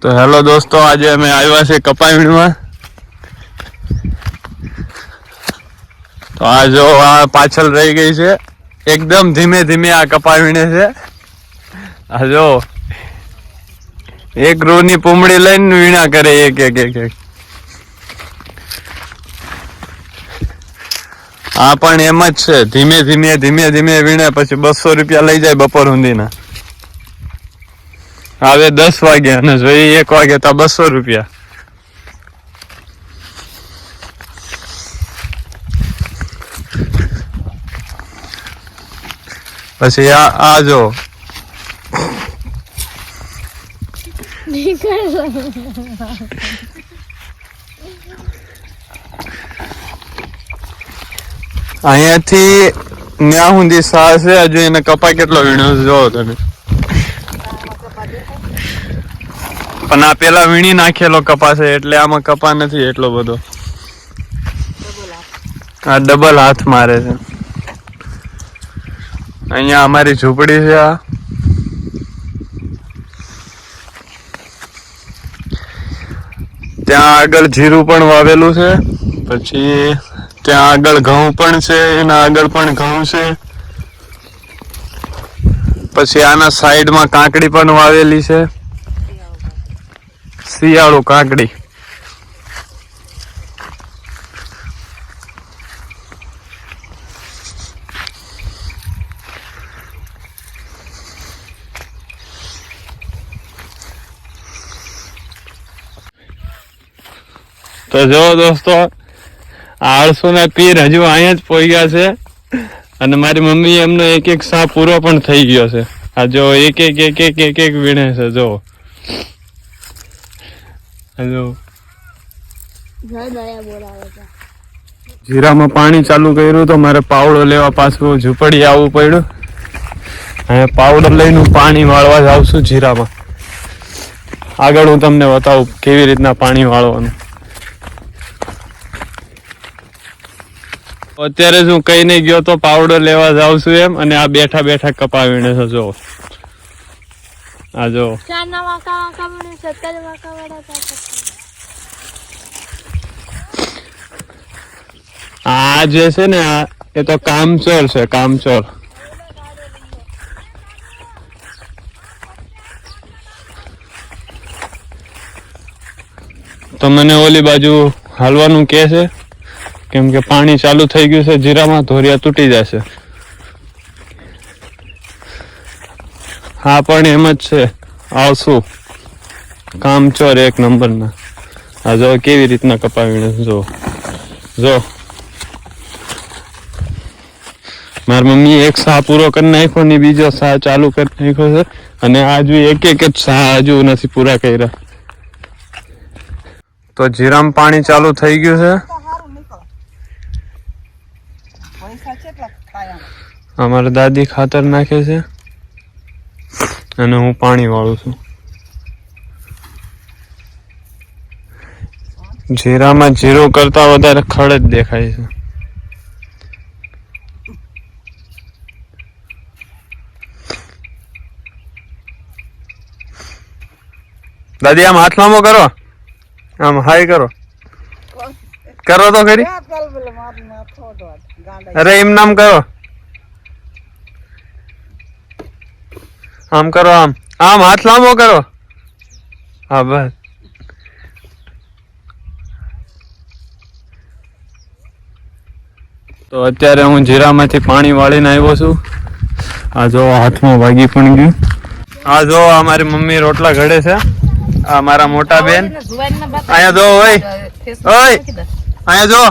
તો હેલો દોસ્તો, આજે અમે આવ્યા છે કપાવીણમાં. તો આ જો આ પાછળ રહી ગઈ છે, એકદમ ધીમે ધીમે આ કપાવીણે છે. આ જો એક રૂની પૂમડી લઈને વીણા કરે એક એક એક એક. આ પણ એમ જ છે, ધીમે ધીમે ધીમે ધીમે વીણે, પછી 200 રૂપિયા લઈ જાય બપોર સુધીના. હવે 10 વાગે અને જોઈએ 1 વાગે તો 200 રૂપિયા. પછી આ જો અહીંયાથી ન્યા સુધી સા છે. હજુ એને કપા કેટલો વીણ્યો જોવો તમે. પણ આ પેલા વીણી નાખેલો કપા છે, એટલે આમાં કપા નથી એટલો બધો. આ ડબલ હાથ મારે છે. અહીંયા અમારી ઝૂંપડી છે. આ ત્યાં આગળ જીરું પણ વાવેલું છે. પછી ત્યાં આગળ ઘઉં પણ છે, એના આગળ પણ ઘઉં છે. પછી આના સાઈડમાં કાકડી પણ વાવેલી છે, શિયાળુ કાકડી. તો જો દોસ્તો, આળસુ ના પીર હજુ અહીંયા જ પહોંચ્યા છે, અને મારી મમ્મી એમનો એક એક સા પૂરો પણ થઈ ગયો છે. આ જો એક એક એક એક એક એક વીણે છે. જો જીરામાં પાણી ચાલુ કર્યું તો મારે પાવડો લેવા પાછું ઝૂંપડી આવવું પડ્યું. અહીંયા પાવડો લઈને પાણી વાળવા જ આવશું જીરામાં. આગળ હું તમને બતાવું કેવી રીતના પાણી વાળવાનું. અત્યારે હું કઈ નહીં ગયો તો પાવડો લેવા જાઉં છું એમ, અને આ બેઠા બેઠા કપાવીને છે. જો આ જો આ જે છે ને, એ તો કામચોર છે, કામચોર. તો મને ઓલી બાજુ હાલવાનું કે છે, કેમ કે પાણી ચાલુ થઈ ગયું છે જીરામાં, ધોરિયા તૂટી જશે. હા પણ એમ જ છે, આવશું. કામચોર એક નંબરના. આ જો કેવી રીતના કપાવીને. જો જો મારી મમ્મી એક સા પૂરો કરી નાખ્યો ને બીજો સા ચાલુ કરી નાખ્યો છે, અને આજુ એક એક જ સા હજુ નથી પૂરા કર્યા. તો જીરામાં પાણી ચાલુ થઈ ગયું છે. અમારા દાદી ખાતર નાખે છે, અને હું પાણી વાળું છું. જીરામાં જીરું કરતા વધારે ખડ જ દેખાય છે. દાદી આમ હાથ લાંબો કરો, આમ હાય કરો, કરો તો ખરી. અરે એમ નામ કરો, આમ કરો, આમ આમ હાથ લાંબો કરો. હા બસ. તો અત્યારે હું જીરામાંથી પાણી વાળીને આવ્યો છું. આ જો હાથમાં વાગી પણ ગયું. આ જો અમારી મમ્મી રોટલા ઘડે છે. આ મારા મોટા બેન. અહીંયા જો, ઓય ઓય અહીંયા જો.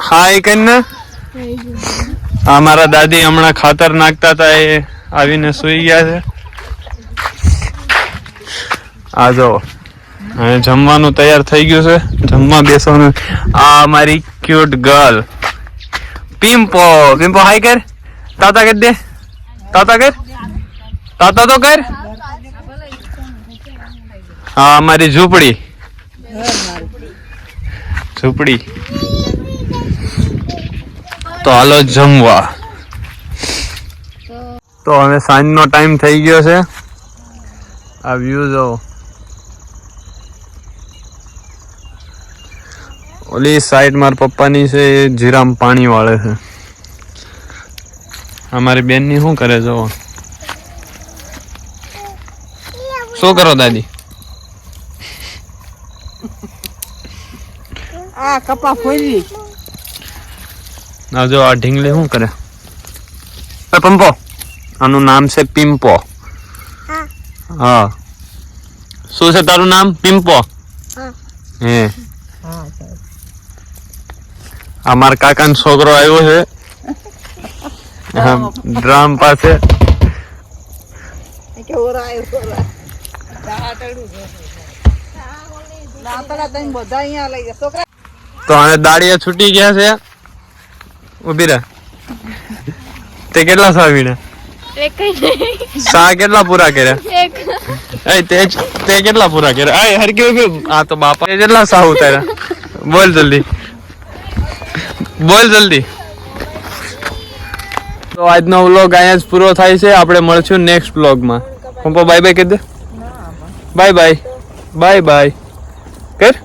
હા એ કઈ ને. આ મારા દાદી હમણાં ખાતર નાખતા હતા, એ આવીને સુઈ ગયા છે. આ જો જમવાનું તૈયાર થઈ ગયું છે, જમવા બેસવાનું. આ અમારી ક્યુટ ગર્લ પિમ્પો. પિમ્પો હાય કર, તાતા કરી દે, તાતા કર, તાતા તો કર. હા અમારી ઝૂંપડી, ઝૂંપડી. તો હાલો જમવા. તો હવે સાંજનો ટાઈમ થઈ ગયો છે. આ વ્યૂ જો ઓલી સાઈડ મારા પપ્પાની છે એ જીરામ પાણી વાળે છે. અમારી બેન ની શું કરે જો શું કરો દાદી આ કપા ફોરી ના જો આ ઢીંગલે શું કરે પંપો આનું નામ છે પિમ્પો. હા શું છે તારું નામ પિમ્પો હે આ મારા કાકાનો છોકરો આવ્યો છે ડ્રમ પાસે તો આને દાડિયા છૂટી ગયા છે. ઉભી રહે તે કેટલા સાવીને સા કેટલા પૂરા કર્યા તે કેટલા પૂરા કર્યા હરકી ઉભી આ તો બાપા કેટલા સાવ ઉતાર્યા બોલ જલ્દી બોલ જલ્દી. તો આજનો વ્લોગ અહીંયા જ પૂરો થાય છે. આપણે મળશું નેક્સ્ટ વ્લોગમાં. પંપો બાય બાય કહી દે. બાય બાય બાય બાય કર.